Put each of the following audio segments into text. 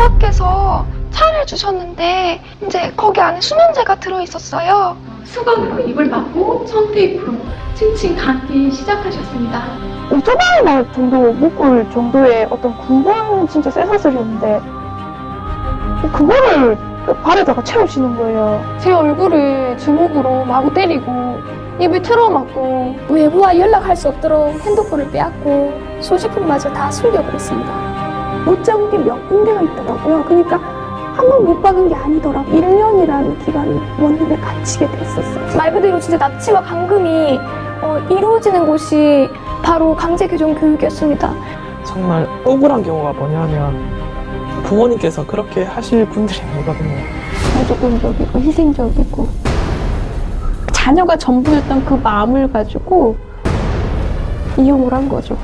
아버께서 차를 주셨는데 이제 거기 안에 수면제가 들어있었어요. 수건으로 입을 막고 청테이프로 층층 감기 시작하셨습니다. 오토바이나 정도 묶을 정도의 어떤 굵은 진짜 쇠사슬이었는데 그거를 발에다가 채우시는 거예요. 제 얼굴을 주먹으로 마구 때리고 입을 틀어막고 외부와 연락할 수 없도록 핸드폰을 빼앗고 소지품마저 다 숨겨버렸습니다. 못 잡은 게 몇 군데가 있더라고요. 그러니까 한 번 못 박은 게 아니더라고. 1년이라는 기간을 원룸에 갇히게 됐었어요. 말 그대로 진짜 납치와 감금이 이루어지는 곳이 바로 강제교정 교육이었습니다. 정말 억울한 경우가 뭐냐면 부모님께서 그렇게 하실 분들이 아니거든요. 조금적이고 희생적이고 자녀가 전부였던 그 마음을 가지고 이용을 한 거죠.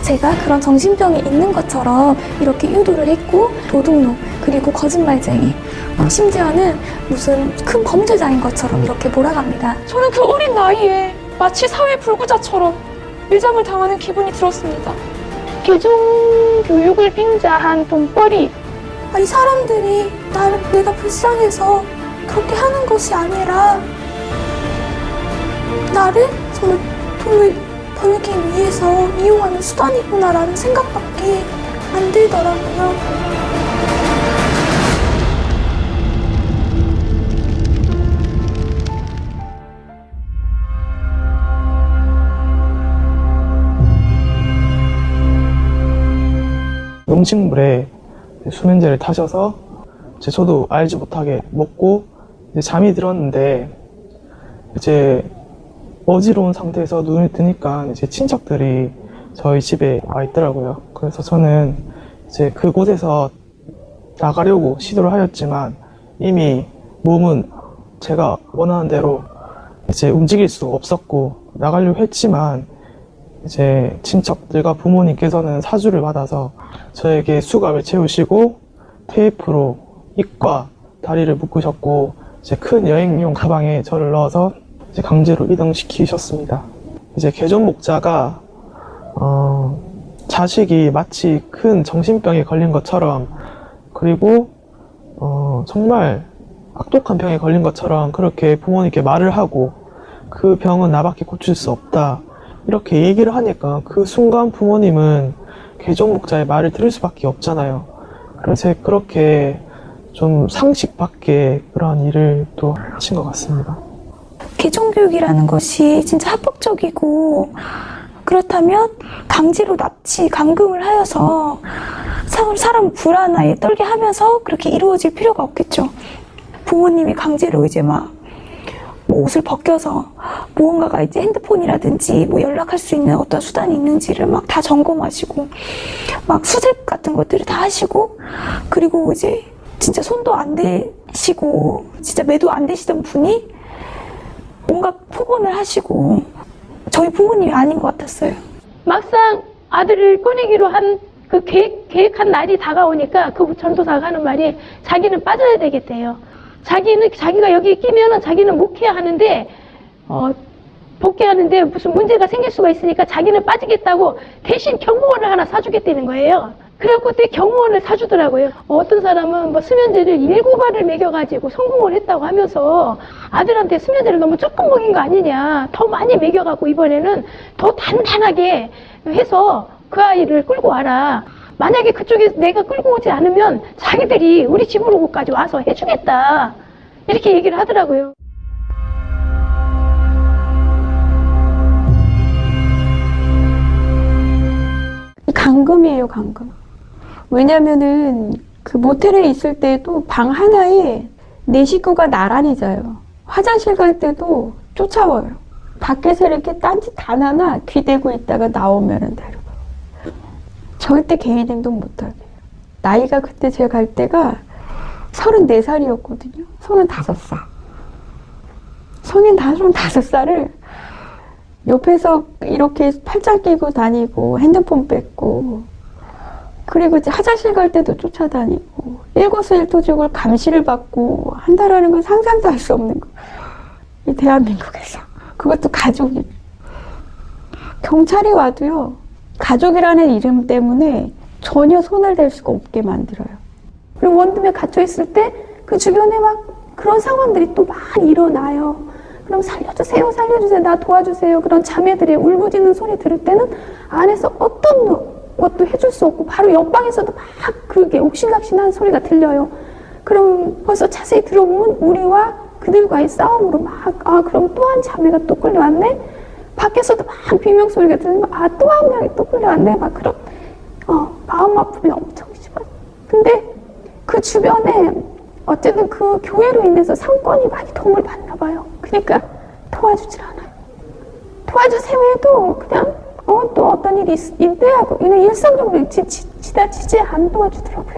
제가 그런 정신병이 있는 것처럼 이렇게 유도를 했고 도둑놈 그리고 거짓말쟁이 심지어는 무슨 큰 범죄자인 것처럼 이렇게 몰아갑니다. 저는 그 어린 나이에 마치 사회 불구자처럼 밀장을 당하는 기분이 들었습니다. 교정 교육을 빙자한 돈벌이. 아니 사람들이 내가 불쌍해서 그렇게 하는 것이 아니라 나를 정말 돈을 벌기 위해서 이용하는 수단이구나라는 생각밖에 안 들더라고요. 음식물에 수면제를 타셔서 저도 알지 못하게 먹고 이제 잠이 들었는데 이제 어지러운 상태에서 눈을 뜨니까 이제 친척들이 저희 집에 와 있더라고요. 그래서 저는 이제 그곳에서 나가려고 시도를 하였지만 이미 몸은 제가 원하는 대로 이제 움직일 수 없었고 나가려고 했지만 이제 친척들과 부모님께서는 사주를 받아서 저에게 수갑을 채우시고 테이프로 입과 다리를 묶으셨고 이제 큰 여행용 가방에 저를 넣어서 이제 강제로 이동시키셨습니다. 이제 개존 목자가 자식이 마치 큰 정신병에 걸린 것처럼 그리고 정말 악독한 병에 걸린 것처럼 그렇게 부모님께 말을 하고 그 병은 나밖에 고칠 수 없다 이렇게 얘기를 하니까 그 순간 부모님은 개존 목자의 말을 들을 수밖에 없잖아요. 그래서 그렇게 좀 상식 밖의 그런 일을 또 하신 것 같습니다. 개종교육이라는 것이 진짜 합법적이고 그렇다면 강제로 납치, 감금을 하여서 사람 불안하게 떨게 하면서 그렇게 이루어질 필요가 없겠죠. 부모님이 강제로 이제 막 옷을 벗겨서 무언가가 이제 핸드폰이라든지 뭐 연락할 수 있는 어떤 수단이 있는지를 막 다 점검하시고 막 수색 같은 것들을 다 하시고 그리고 이제 진짜 손도 안 대시고 진짜 매도 안 되시던 분이 온갖 폭언을 하시고 저희 부모님이 아닌 것 같았어요. 막상 아들을 꺼내기로 한 그 계획한 날이 다가오니까 그 전도사가 하는 말이 자기는 빠져야 되겠대요. 자기가 여기 끼면은 자기는 목회야 하는데 복귀하는데 무슨 문제가 생길 수가 있으니까 자기는 빠지겠다고 대신 경무원을 하나 사주겠다는 거예요. 그래갖고 그때 경무원을 사주더라고요. 어떤 사람은 뭐 수면제를 7알을 먹여가지고 성공을 했다고 하면서 아들한테 수면제를 너무 조금 먹인 거 아니냐. 더 많이 먹여갖고 이번에는 더 단단하게 해서 그 아이를 끌고 와라. 만약에 그쪽에 내가 끌고 오지 않으면 자기들이 우리 집으로까지 와서 해주겠다. 이렇게 얘기를 하더라고요. 감금이에요, 감금. 왜냐면은 그 모텔에 있을 때도 방 하나에 4식구가 나란히 자요. 화장실 갈 때도 쫓아와요. 밖에서 이렇게 딴짓 단 하나 귀대고 있다가 나오면은 데려가요. 절대 개인 행동 못하게. 나이가 그때 제가 갈 때가 34살이었거든요. 35살. 성인 35살을 옆에서 이렇게 팔짱 끼고 다니고 핸드폰 뺏고 그리고 이제 화장실 갈 때도 쫓아다니고 일거수일투족을 감시를 받고 한다라는 건 상상도 할 수 없는 거. 이 대한민국에서. 그것도 가족이. 경찰이 와도요. 가족이라는 이름 때문에 전혀 손을 댈 수가 없게 만들어요. 그리고 원룸에 갇혀 있을 때 그 주변에 막 그런 상황들이 또 많이 일어나요. 그럼 살려주세요, 살려주세요, 나 도와주세요. 그런 자매들의 울부짖는 소리 들을 때는 안에서 어떤 것도 해줄 수 없고 바로 옆방에서도 막 그게 옥신각신한 소리가 들려요. 그럼 벌써 자세히 들어보면 우리와 그들과의 싸움으로 막 그럼 또 한 자매가 또 끌려왔네. 밖에서도 막 비명 소리가 들리면 또 한 명이 또 끌려왔네. 막 그런 마음 아픔이 엄청 심하죠. 근데 그 주변에 어쨌든 그 교회로 인해서 상권이 많이 도움을 받나 봐요. 그러니까 도와주질 않아요. 도와주세요 해도 그냥 또 어떤 일이 있대하고 그냥 일상적으로 지나치지 안 도와주더라고요.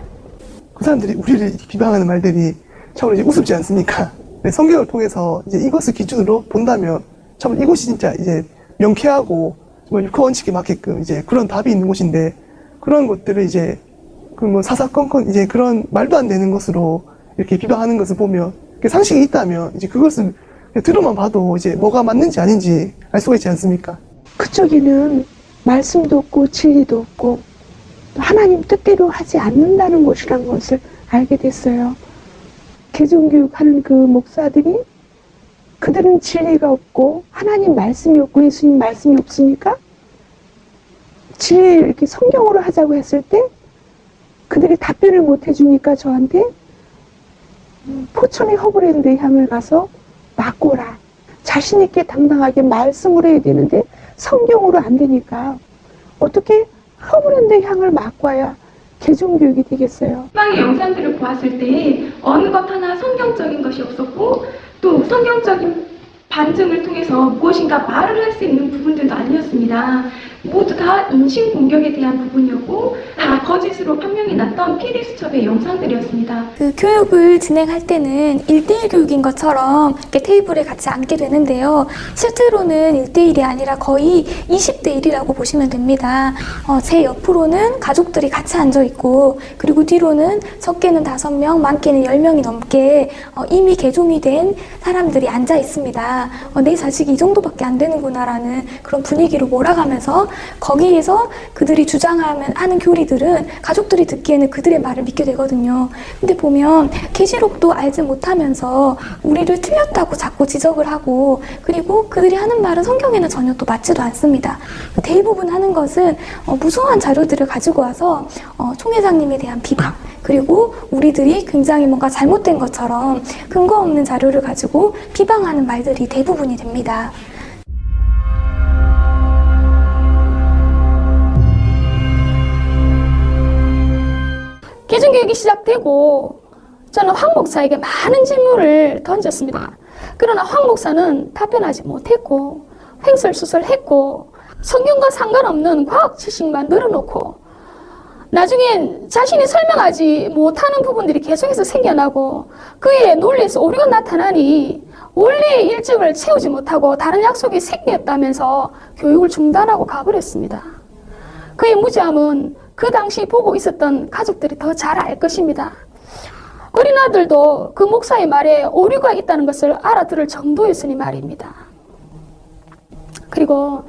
그 사람들이 우리를 비방하는 말들이 참으로 이제 우습지 않습니까? 네, 성경을 통해서 이제 이것을 기준으로 본다면 참으로 이곳이 진짜 이제 명쾌하고 정말 그 원칙에 맞게끔 이제 그런 답이 있는 곳인데 그런 것들을 이제 그 뭐 사사건건 이제 그런 말도 안 되는 것으로 이렇게 비방하는 것을 보면 상식이 있다면 이제 그것을 들어만 봐도 이제 뭐가 맞는지 아닌지 알 수가 있지 않습니까? 그쪽에는 말씀도 없고 진리도 없고 하나님 뜻대로 하지 않는다는 것이란 것을 알게 됐어요. 개종교육하는 그 목사들이 그들은 진리가 없고 하나님 말씀이 없고 예수님 말씀이 없으니까 진리를 이렇게 성경으로 하자고 했을 때 그들이 답변을 못 해주니까 저한테 포천의 허브랜드의 향을 가서 맡고라. 자신 있게 당당하게 말씀으로 해야 되는데 성경으로 안 되니까 어떻게 허브랜드의 향을 맡고야 개종교육이 되겠어요. 희망의 영상들을 보았을 때 어느 것 하나 성경적인 것이 없었고 또 성경적인 반증을 통해서 무엇인가 말을 할 수 있는 부분들도 아니었습니다. 모두 다 인신공격에 대한 부분이었고 다 거짓으로 판명이 났던 PD수첩의 영상들이었습니다. 그 교육을 진행할 때는 1대1 교육인 것처럼 이렇게 테이블에 같이 앉게 되는데요. 실제로는 1대1이 아니라 거의 20대1이라고 보시면 됩니다. 제 옆으로는 가족들이 같이 앉아있고 그리고 뒤로는 적게는 5명, 많게는 10명이 넘게 이미 개종이 된 사람들이 앉아 있습니다. 내 자식이 이 정도밖에 안 되는구나라는 그런 분위기로 몰아가면서 거기에서 그들이 주장하는 교리들은 가족들이 듣기에는 그들의 말을 믿게 되거든요. 근데 보면 계시록도 알지 못하면서 우리를 틀렸다고 자꾸 지적을 하고 그리고 그들이 하는 말은 성경에는 전혀 또 맞지도 않습니다. 대부분 하는 것은 무수한 자료들을 가지고 와서 총회장님에 대한 비방 그리고 우리들이 굉장히 뭔가 잘못된 것처럼 근거 없는 자료를 가지고 비방하는 말들이 대부분이 됩니다. 개종교육이 시작되고 저는 황 목사에게 많은 질문을 던졌습니다. 그러나 황 목사는 답변하지 못했고 횡설수설했고 성경과 상관없는 과학 지식만 늘어놓고 나중엔 자신이 설명하지 못하는 부분들이 계속해서 생겨나고 그의 논리에서 오류가 나타나니 원래의 일정을 채우지 못하고 다른 약속이 생겼다면서 교육을 중단하고 가버렸습니다. 그의 무지함은 그 당시 보고 있었던 가족들이 더 잘 알 것입니다. 어린 아들도 그 목사의 말에 오류가 있다는 것을 알아들을 정도였으니 말입니다. 그리고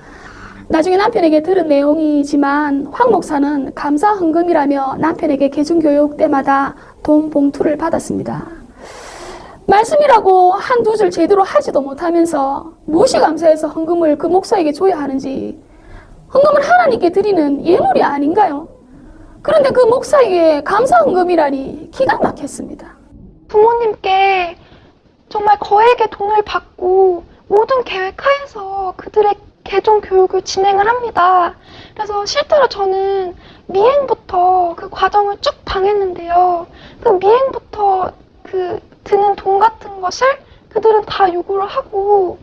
나중에 남편에게 들은 내용이지만 황 목사는 감사 헌금이라며 남편에게 개종교육 때마다 돈 봉투를 받았습니다. 말씀이라고 한두 줄 제대로 하지도 못하면서 무엇이 감사해서 헌금을 그 목사에게 줘야 하는지 헌금은 하나님께 드리는 예물이 아닌가요? 그런데 그 목사에게 감사 헌금이라니 기가 막혔습니다. 부모님께 정말 거액의 돈을 받고 모든 계획하에서 그들의 개종 교육을 진행을 합니다. 그래서 실제로 저는 미행부터 그 과정을 쭉 당했는데요. 그 미행부터 그 드는 돈 같은 것을 그들은 다 요구를 하고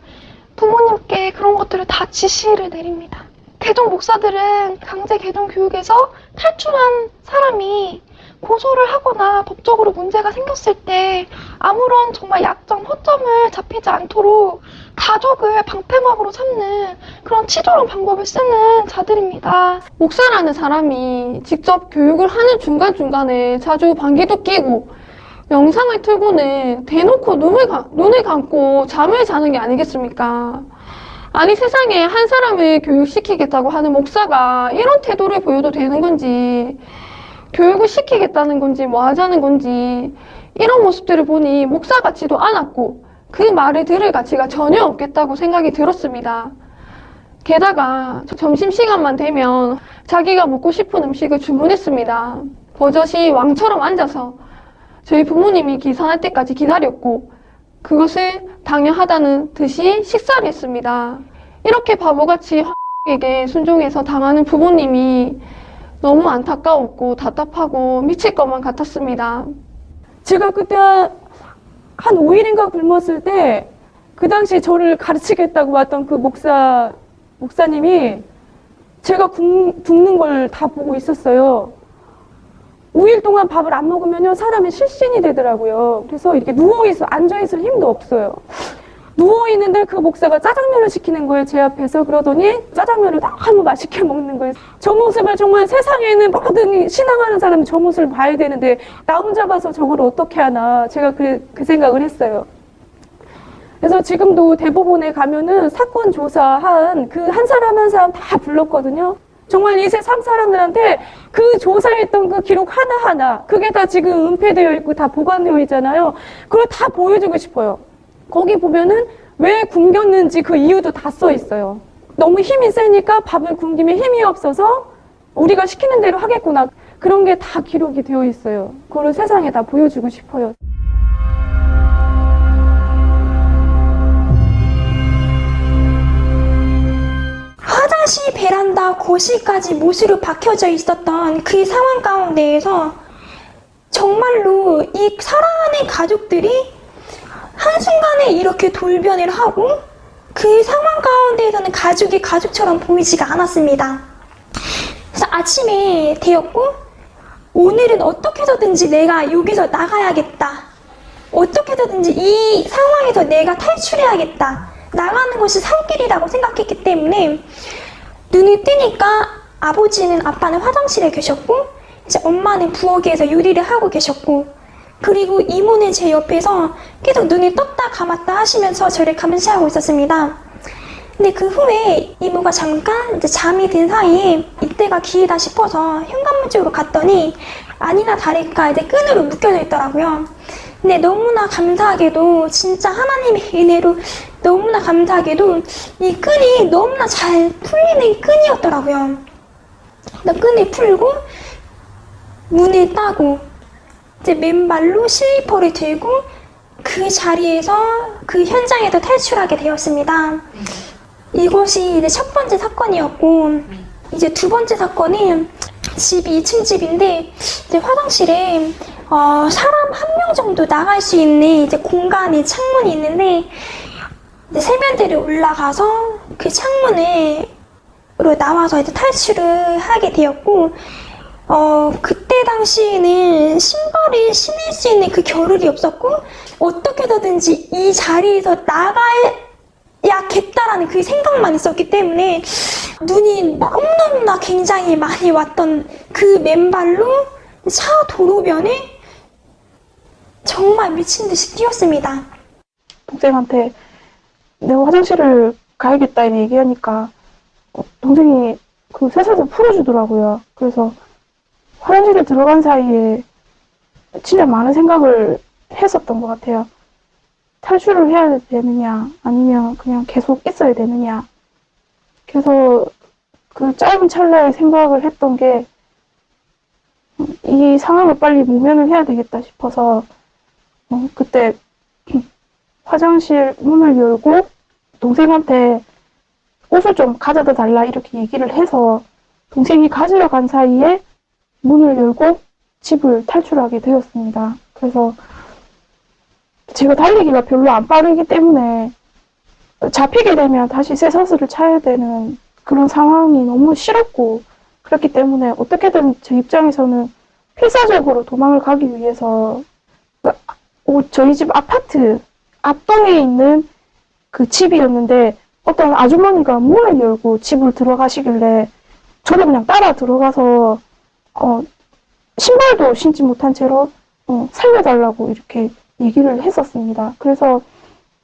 부모님께 그런 것들을 다 지시를 내립니다. 개종 목사들은 강제 개종 교육에서 탈출한 사람이 고소를 하거나 법적으로 문제가 생겼을 때 아무런 정말 약점, 허점을 잡히지 않도록 가족을 방패막으로 삼는 그런 치졸한 방법을 쓰는 자들입니다. 목사라는 사람이 직접 교육을 하는 중간중간에 자주 방귀도 끼고 영상을 틀고는 대놓고 눈을 감고 잠을 자는 게 아니겠습니까? 아니 세상에 한 사람을 교육시키겠다고 하는 목사가 이런 태도를 보여도 되는 건지 교육을 시키겠다는 건지 뭐 하자는 건지 이런 모습들을 보니 목사 같지도 않았고 그 말을 들을 가치가 전혀 없겠다고 생각이 들었습니다. 게다가 점심시간만 되면 자기가 먹고 싶은 음식을 주문했습니다. 버젓이 왕처럼 앉아서 저희 부모님이 계산할 때까지 기다렸고 그것을 당연하다는 듯이 식사를 했습니다. 이렇게 바보같이 에게 순종해서 당하는 부모님이 너무 안타까웠고 답답하고 미칠 것만 같았습니다. 제가 그때 한 5일인가 굶었을 때 그 당시 저를 가르치겠다고 왔던 그 목사님이 제가 굶는 걸 다 보고 있었어요. 5일 동안 밥을 안 먹으면요 사람이 실신이 되더라고요. 그래서 이렇게 누워있어 앉아있을 힘도 없어요. 누워있는데 그 목사가 짜장면을 시키는 거예요, 제 앞에서. 그러더니 짜장면을 너무 맛있게 먹는 거예요. 저 모습을 정말 세상에 있는 모든 신앙하는 사람이 저 모습을 봐야 되는데 나 혼자 봐서 저걸 어떻게 하나, 제가 그 생각을 했어요. 그래서 지금도 대법원에 가면은 사건 조사한 그 한 사람 한 사람 다 불렀거든요. 정말 이 세상 사람들한테 그 조사했던 그 기록 하나하나 그게 다 지금 은폐되어 있고 다 보관되어 있잖아요. 그걸 다 보여주고 싶어요. 거기 보면은 왜 굶겼는지 그 이유도 다 써 있어요. 너무 힘이 세니까 밥을 굶기면 힘이 없어서 우리가 시키는 대로 하겠구나. 그런 게 다 기록이 되어 있어요. 그걸 세상에 다 보여주고 싶어요. 화장실, 베란다, 거실까지 못으로 박혀져 있었던 그 상황 가운데에서 정말로 이 사랑하는 가족들이 한순간에 이렇게 돌변을 하고 그 상황 가운데에서는 가족이 가족처럼 보이지가 않았습니다. 그래서 아침에 되었고 오늘은 어떻게 해서든지 내가 여기서 나가야겠다. 어떻게 해서든지 이 상황에서 내가 탈출해야겠다. 나가는 것이 살길이라고 생각했기 때문에 눈이 뜨니까 아빠는 화장실에 계셨고 이제 엄마는 부엌에서 요리를 하고 계셨고 그리고 이모는 제 옆에서 계속 눈이 떴다 감았다 하시면서 저를 감시하고 있었습니다. 근데 그 후에 이모가 잠깐 이제 잠이 든 사이에 이때가 기회다 싶어서 현관문 쪽으로 갔더니 아니나 다를까 이제 끈으로 묶여져 있더라고요. 근데 너무나 감사하게도 진짜 하나님의 은혜로 너무나 감사하게도 이 끈이 너무나 잘 풀리는 끈이었더라고요. 끈을 풀고 문을 따고 이제 맨발로 슬리퍼를 들고 그 자리에서 그 현장에서 탈출하게 되었습니다. 이것이 이제 첫 번째 사건이었고 이제 두 번째 사건은 집이 2층 집인데 이제 화장실에 사람 한 명 정도 나갈 수 있는 이제 공간이 창문이 있는데 이제 세면대를 올라가서 그 창문으로 나와서 이제 탈출을 하게 되었고 그때 당시에는 신발을 신을 수 있는 그 겨를이 없었고 어떻게 해서든지 이 자리에서 나가야겠다라는 그 생각만 있었기 때문에 눈이 너무너무나 굉장히 많이 왔던 그 맨발로 차 도로변에 정말 미친 듯이 뛰었습니다. 동생한테 내가 화장실을 가야겠다 이렇게 얘기하니까 동생이 그 쇠사슬 풀어주더라고요. 그래서 화장실에 들어간 사이에 진짜 많은 생각을 했었던 것 같아요. 탈출을 해야 되느냐 아니면 그냥 계속 있어야 되느냐. 그래서 그 짧은 찰나에 생각을 했던 게 이 상황을 빨리 모면을 해야 되겠다 싶어서 그때 화장실 문을 열고 동생한테 옷을 좀 가져다 달라 이렇게 얘기를 해서 동생이 가지러 간 사이에 문을 열고 집을 탈출하게 되었습니다. 그래서 제가 달리기가 별로 안 빠르기 때문에 잡히게 되면 다시 쇠사슬을 차야 되는 그런 상황이 너무 싫었고 그렇기 때문에 어떻게든 제 입장에서는 필사적으로 도망을 가기 위해서 저희 집 아파트 앞동에 있는 그 집이었는데 어떤 아주머니가 문을 열고 집을 들어가시길래 저도 그냥 따라 들어가서 신발도 신지 못한 채로 살려달라고 이렇게 얘기를 했었습니다. 그래서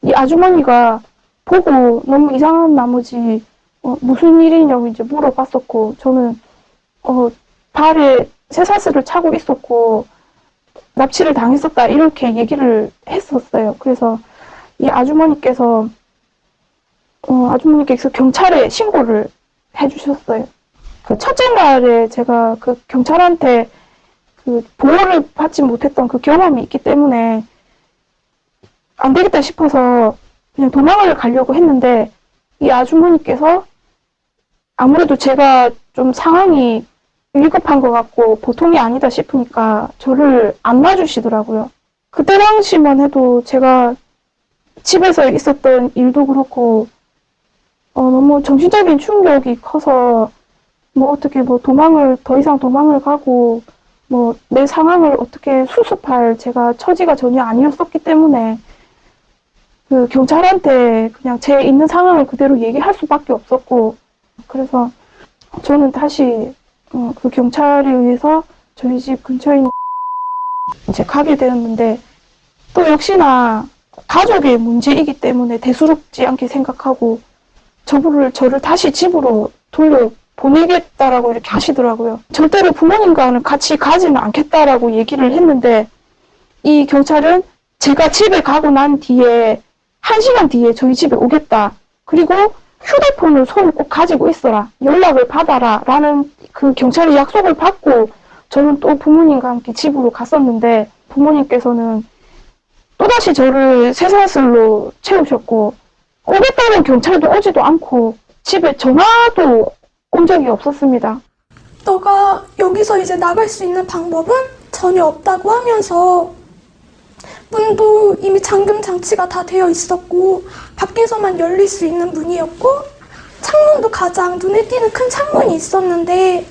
이 아주머니가 보고 너무 이상한 나머지 무슨 일이냐고 이제 물어봤었고 저는 발에 쇠사슬을 차고 있었고 납치를 당했었다 이렇게 얘기를 했었어요. 그래서 이 아주머니께서 경찰에 신고를 해주셨어요. 그 첫째 날에 제가 그 경찰한테 그 보호를 받지 못했던 그 경험이 있기 때문에 안 되겠다 싶어서 그냥 도망을 가려고 했는데 이 아주머니께서 아무래도 제가 좀 상황이 위급한 것 같고 보통이 아니다 싶으니까 저를 안 놔주시더라고요. 그때 당시만 해도 제가 집에서 있었던 일도 그렇고 너무 정신적인 충격이 커서 어떻게 더 이상 도망을 가고 내 상황을 어떻게 수습할 제가 처지가 전혀 아니었었기 때문에 그 경찰한테 그냥 제 있는 상황을 그대로 얘기할 수밖에 없었고 그래서 저는 다시 그 경찰에 의해서 저희 집 근처에 있는 이제 가게 되었는데 또 역시나 가족의 문제이기 때문에 대수롭지 않게 생각하고 저를 다시 집으로 돌려 보내겠다라고 이렇게 하시더라고요. 절대로 부모님과는 같이 가지는 않겠다라고 얘기를 했는데 이 경찰은 제가 집에 가고 난 뒤에 1시간 뒤에 저희 집에 오겠다. 그리고 휴대폰을 손에 꼭 가지고 있어라. 연락을 받아라. 라는 그 경찰의 약속을 받고 저는 또 부모님과 함께 집으로 갔었는데 부모님께서는 또다시 저를 쇠사슬로 채우셨고 오겠다는 경찰도 오지도 않고 집에 전화도 온 적이 없었습니다. 너가 여기서 이제 나갈 수 있는 방법은 전혀 없다고 하면서 문도 이미 잠금 장치가 다 되어 있었고 밖에서만 열릴 수 있는 문이었고 창문도 가장 눈에 띄는 큰 창문이 있었는데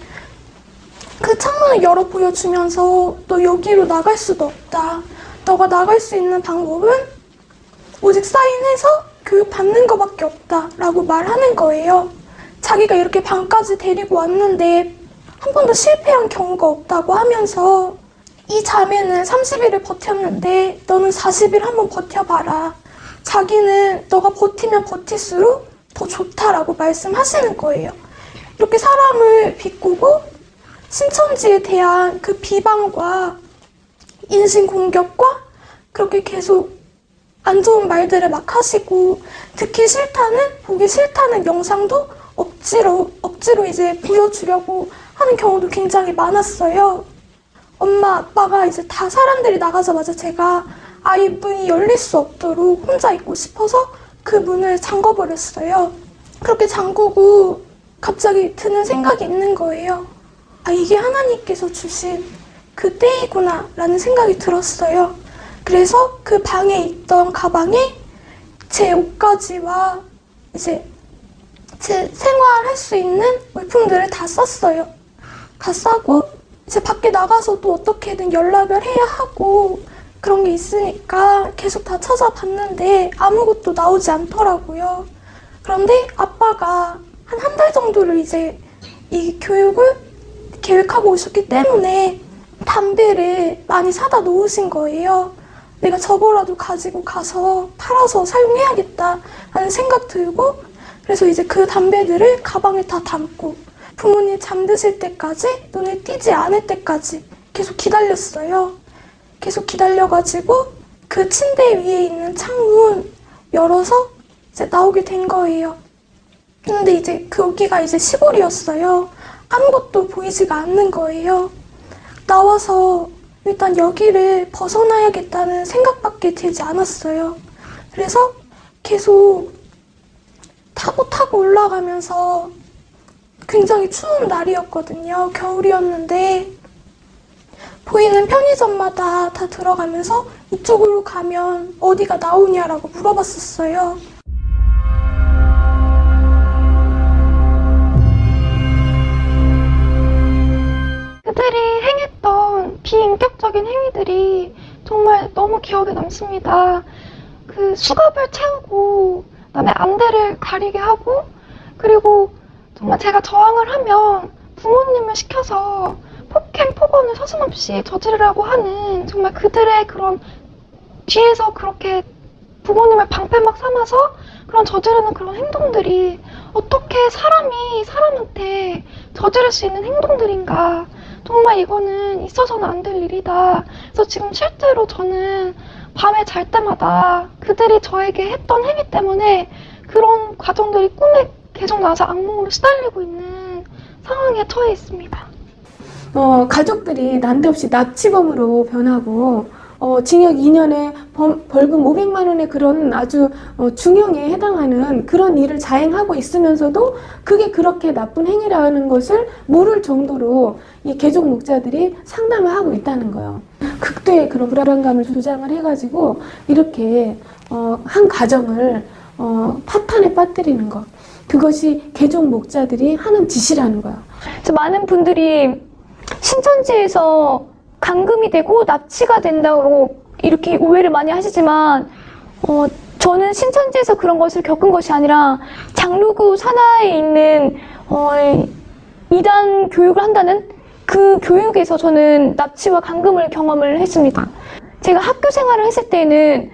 그 창문을 열어 보여주면서 너 여기로 나갈 수도 없다. 너가 나갈 수 있는 방법은 오직 사인해서 교육받는 것밖에 없다 라고 말하는 거예요. 자기가 이렇게 방까지 데리고 왔는데 한 번도 실패한 경우가 없다고 하면서 이 자매는 30일을 버텼는데 너는 40일 한번 버텨봐라. 자기는 너가 버티면 버틸수록 더 좋다라고 말씀하시는 거예요. 이렇게 사람을 비꼬고 신천지에 대한 그 비방과 인신공격과 그렇게 계속 안 좋은 말들을 막 하시고 듣기 싫다는 보기 싫다는 영상도 억지로 이제 보여주려고 하는 경우도 굉장히 많았어요. 엄마 아빠가 이제 다 사람들이 나가자마자 제가 아이 문이 열릴 수 없도록 혼자 있고 싶어서 그 문을 잠궈버렸어요. 그렇게 잠그고 갑자기 드는 생각이 있는 거예요. 아, 이게 하나님께서 주신 그 때이구나 라는 생각이 들었어요. 그래서 그 방에 있던 가방에 제 옷가지와 이제 제 생활할 수 있는 물품들을 다 쌌어요. 다 싸고 이제 밖에 나가서도 어떻게든 연락을 해야 하고 그런 게 있으니까 계속 다 찾아봤는데 아무것도 나오지 않더라고요. 그런데 아빠가 한 달 정도를 이제 이 교육을 계획하고 오셨기 때문에 담배를 많이 사다 놓으신 거예요. 내가 저거라도 가지고 가서 팔아서 사용해야겠다 하는 생각 들고 그래서 이제 그 담배들을 가방에 다 담고 부모님 잠드실 때까지 눈에 띄지 않을 때까지 계속 기다렸어요. 계속 기다려가지고 그 침대 위에 있는 창문 열어서 이제 나오게 된 거예요. 근데 이제 거기가 이제 시골이었어요. 아무것도 보이지가 않는 거예요. 나와서 일단 여기를 벗어나야겠다는 생각밖에 들지 않았어요. 그래서 계속 타고 올라가면서 굉장히 추운 날이었거든요. 겨울이었는데 보이는 편의점마다 다 들어가면서 이쪽으로 가면 어디가 나오냐라고 물어봤었어요. 그들이 행했던 비인격적인 행위들이 정말 너무 기억에 남습니다. 그 수갑을 채우고 그다음에 안대를 가리게 하고 그리고 정말 제가 저항을 하면 부모님을 시켜서 폭행, 폭언을 서슴없이 저지르라고 하는 정말 그들의 그런 뒤에서 그렇게 부모님을 방패막 삼아서 그런 저지르는 그런 행동들이 어떻게 사람이 사람한테 저지를 수 있는 행동들인가 정말 이거는 있어서는 안 될 일이다. 그래서 지금 실제로 저는 밤에 잘 때마다 그들이 저에게 했던 행위 때문에 그런 과정들이 꿈에 계속 나서 악몽으로 시달리고 있는 상황에 처해 있습니다. 가족들이 난데없이 납치범으로 변하고 징역 2년에 벌금 500만 원의 그런 아주 중형에 해당하는 그런 일을 자행하고 있으면서도 그게 그렇게 나쁜 행위라는 것을 모를 정도로 이 개종 목자들이 상담을 하고 있다는 거예요. 극도의 그런 불안감을 조장을 해가지고 이렇게 한 가정을 파탄에 빠뜨리는 것, 그것이 개종 목자들이 하는 짓이라는 거예요. 그래서 많은 분들이 신천지에서 감금이 되고 납치가 된다고 이렇게 오해를 많이 하시지만 저는 신천지에서 그런 것을 겪은 것이 아니라 장로교 산하에 있는 이단 교육을 한다는 그 교육에서 저는 납치와 감금을 경험을 했습니다. 제가 학교 생활을 했을 때는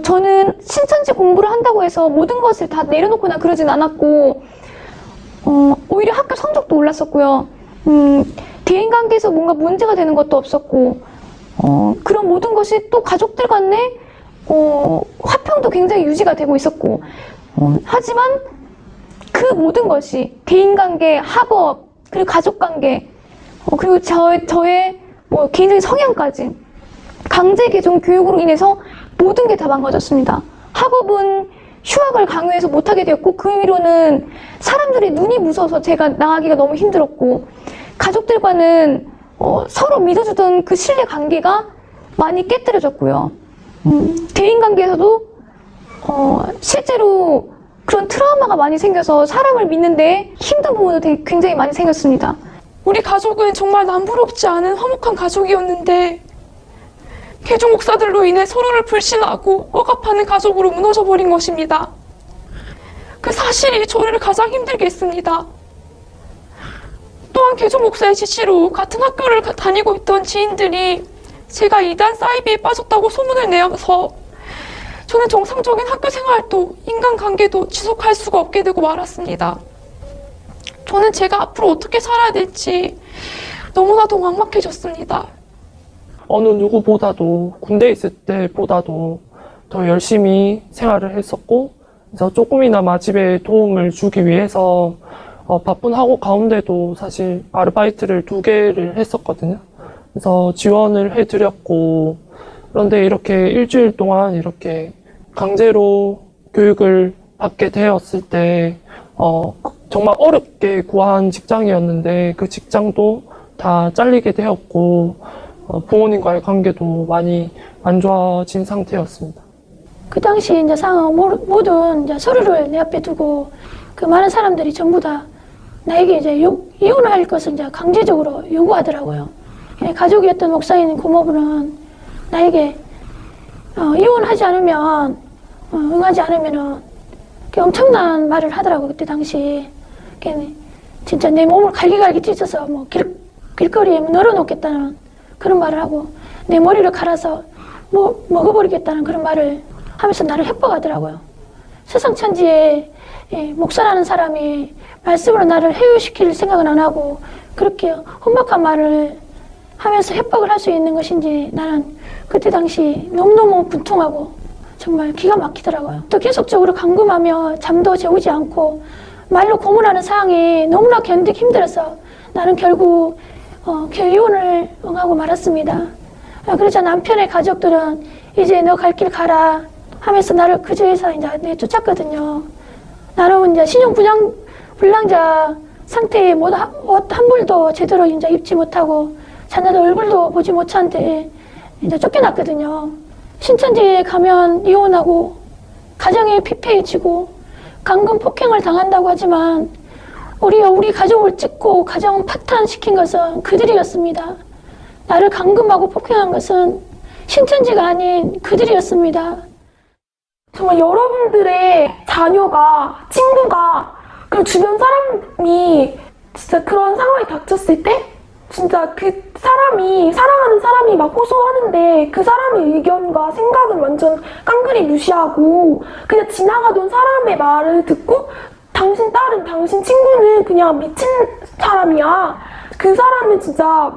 저는 신천지 공부를 한다고 해서 모든 것을 다 내려놓거나 그러진 않았고 오히려 학교 성적도 올랐었고요. 대인관계에서 뭔가 문제가 되는 것도 없었고 그런 모든 것이 또 가족들 간에 화평도 굉장히 유지가 되고 있었고 하지만 그 모든 것이 대인관계, 학업, 그리고 가족관계 그리고 저의 개인적인 성향까지 강제 개종 교육으로 인해서 모든 게 다 망가졌습니다. 학업은 휴학을 강요해서 못하게 되었고 그 위로는 사람들의 눈이 무서워서 제가 나가기가 너무 힘들었고 가족들과는 서로 믿어주던 그 신뢰 관계가 많이 깨뜨려졌고요. 대인관계에서도 실제로 그런 트라우마가 많이 생겨서 사람을 믿는데 힘든 부분도 굉장히 많이 생겼습니다. 우리 가족은 정말 남부럽지 않은 화목한 가족이었는데 개종 목사들로 인해 서로를 불신하고 억압하는 가족으로 무너져 버린 것입니다. 그 사실이 저를 가장 힘들게 했습니다. 또한 개종 목사의 지시로 같은 학교를 다니고 있던 지인들이 제가 이단 사이비에 빠졌다고 소문을 내어서 저는 정상적인 학교 생활도 인간관계도 지속할 수가 없게 되고 말았습니다. 저는 제가 앞으로 어떻게 살아야 될지 너무나도 막막해졌습니다. 어느 누구보다도 군대에 있을 때보다도 더 열심히 생활을 했었고, 그래서 조금이나마 집에 도움을 주기 위해서 바쁜 학업 가운데도 사실 아르바이트를 2개를 했었거든요. 그래서 지원을 해드렸고, 그런데 이렇게 일주일 동안 이렇게 강제로 교육을 받게 되었을 때 정말 어렵게 구한 직장이었는데 그 직장도 다 잘리게 되었고 부모님과의 관계도 많이 안 좋아진 상태였습니다. 그 당시 이제 상황 모든 이제 서류를 내 앞에 두고 그 많은 사람들이 전부 다 나에게 이제 이혼할 것을 이제 강제적으로 요구하더라고요. 가족이었던 목사인 고모부는 나에게 이혼하지 않으면 응하지 않으면은 엄청난 말을 하더라고. 그때 당시 진짜 내 몸을 갈기갈기 찢어서 뭐 길거리에 널어놓겠다는 그런 말을 하고 내 머리를 갈아서 먹어버리겠다는 그런 말을 하면서 나를 협박하더라고요. 세상 천지에 목사라는 사람이 말씀으로 나를 해유시킬 생각은 안 하고 그렇게 험악한 말을 하면서 협박을 할 수 있는 것인지 나는 그때 당시 너무너무 분통하고 정말 기가 막히더라고요. 또 계속적으로 감금하며 잠도 재우지 않고 말로 고문하는 상황이 너무나 견디기 힘들어서 나는 결국 이혼을 응하고 말았습니다. 그러자 남편의 가족들은 이제 너 갈 길 가라 하면서 나를 그 집에서 이제 내쫓았거든요. 나는 이제 신용불량자 상태에 옷 한 벌도 제대로 이제 입지 못하고 자녀들 얼굴도 보지 못한 데 이제 쫓겨났거든요. 신천지에 가면 이혼하고 가정이 피폐해지고 감금 폭행을 당한다고 하지만 우리 가족을 찢고 가정 파탄시킨 것은 그들이었습니다. 나를 감금하고 폭행한 것은 신천지가 아닌 그들이었습니다. 정말 여러분들의 자녀가, 친구가, 그리고 주변 사람이 진짜 그런 상황이 닥쳤을 때 진짜 그 사람이, 사랑하는 사람이 막 호소하는데 그 사람의 의견과 생각은 완전 깡그리 무시하고 그냥 지나가던 사람의 말을 듣고 당신 딸은, 당신 친구는 그냥 미친 사람이야. 그 사람은 진짜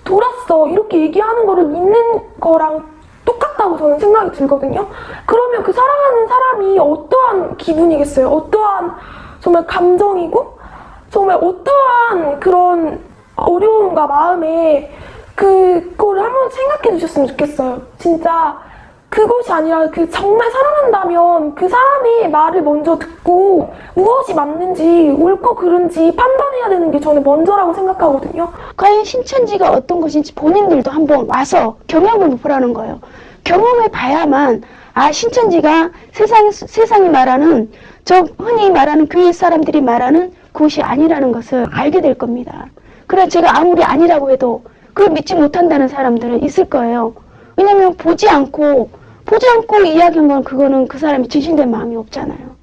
돌았어 이렇게 얘기하는 거를 믿는 거랑 똑같다고 저는 생각이 들거든요. 그러면 그 사랑하는 사람이 어떠한 기분이겠어요? 어떠한 정말 감정이고 정말 어떠한 그런 어려움과 마음에 그거를 한번 생각해 주셨으면 좋겠어요. 진짜 그것이 아니라 그 정말 사랑한다면 그 사람의 말을 먼저 듣고 무엇이 맞는지 옳고 그른지 판단해야 되는 게 저는 먼저라고 생각하거든요. 과연 신천지가 어떤 것인지 본인들도 한번 와서 경험을 해보라는 거예요. 경험해 봐야만 신천지가 세상이 말하는 저 흔히 말하는 교회 사람들이 말하는 그것이 아니라는 것을 알게 될 겁니다. 그래 제가 아무리 아니라고 해도 그걸 믿지 못한다는 사람들은 있을 거예요. 왜냐면 보지 않고 이야기한 건 그거는 그 사람이 진실된 마음이 없잖아요.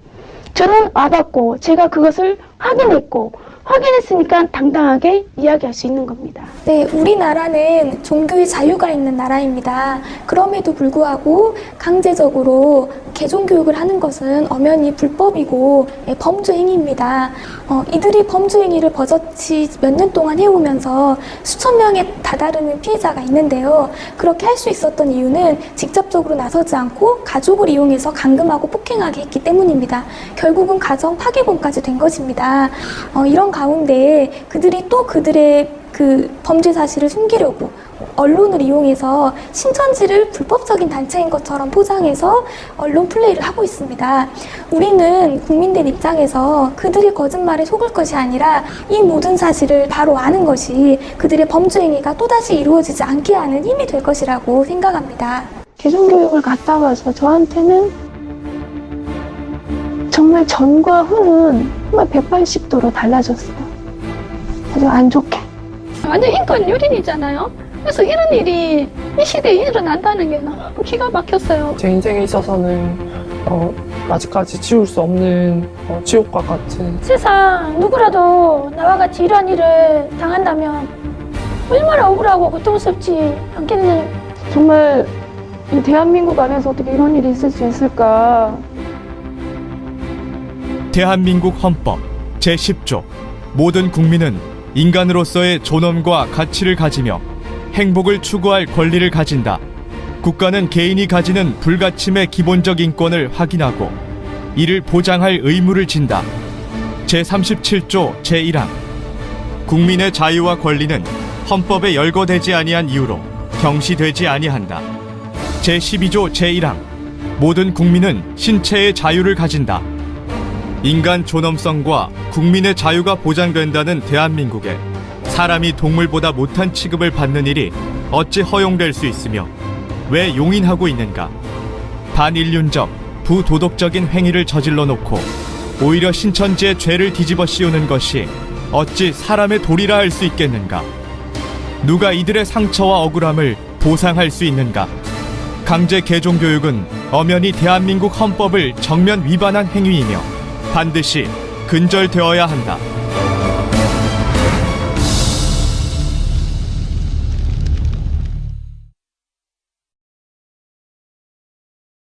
저는 와봤고 제가 그것을 확인했으니까 당당하게 이야기할 수 있는 겁니다. 네, 우리나라는 종교의 자유가 있는 나라입니다. 그럼에도 불구하고 강제적으로 개종교육을 하는 것은 엄연히 불법이고 범죄 행위입니다. 이들이 범죄 행위를 버젓이 몇 년 동안 해오면서 수천 명에 다다르는 피해자가 있는데요. 그렇게 할 수 있었던 이유는 직접적으로 나서지 않고 가족을 이용해서 감금하고 폭행하게 했기 때문입니다. 결국은 가정 파괴범까지 된 것입니다. 이런 가운데 그들이 또 그들의 그 범죄 사실을 숨기려고 언론을 이용해서 신천지를 불법적인 단체인 것처럼 포장해서 언론 플레이를 하고 있습니다. 우리는 국민들 입장에서 그들의 거짓말에 속을 것이 아니라 이 모든 사실을 바로 아는 것이 그들의 범죄 행위가 또다시 이루어지지 않게 하는 힘이 될 것이라고 생각합니다. 개종교육을 갔다 와서 저한테는 정말 전과 후는 정말 180도로 달라졌어요. 아주 안 좋게. 완전 인권 유린이잖아요. 그래서 이런 일이 이 시대에 일어난다는 게 너무 기가 막혔어요. 제 인생에 있어서는 아직까지 지울 수 없는 지옥과 같은 세상 누구라도 나와 같이 이런 일을 당한다면 얼마나 억울하고 고통스럽지 않겠느냐. 정말 이 대한민국 안에서 어떻게 이런 일이 있을 수 있을까. 대한민국 헌법 제10조 모든 국민은 인간으로서의 존엄과 가치를 가지며 행복을 추구할 권리를 가진다. 국가는 개인이 가지는 불가침의 기본적 인권을 확인하고 이를 보장할 의무를 진다. 제37조 제1항 국민의 자유와 권리는 헌법에 열거되지 아니한 이유로 경시되지 아니한다. 제12조 제1항 모든 국민은 신체의 자유를 가진다. 인간 존엄성과 국민의 자유가 보장된다는 대한민국에 사람이 동물보다 못한 취급을 받는 일이 어찌 허용될 수 있으며 왜 용인하고 있는가? 반인륜적, 부도덕적인 행위를 저질러 놓고 오히려 신천지의 죄를 뒤집어 씌우는 것이 어찌 사람의 도리라 할 수 있겠는가? 누가 이들의 상처와 억울함을 보상할 수 있는가? 강제 개종교육은 엄연히 대한민국 헌법을 정면 위반한 행위이며 반드시 근절되어야 한다.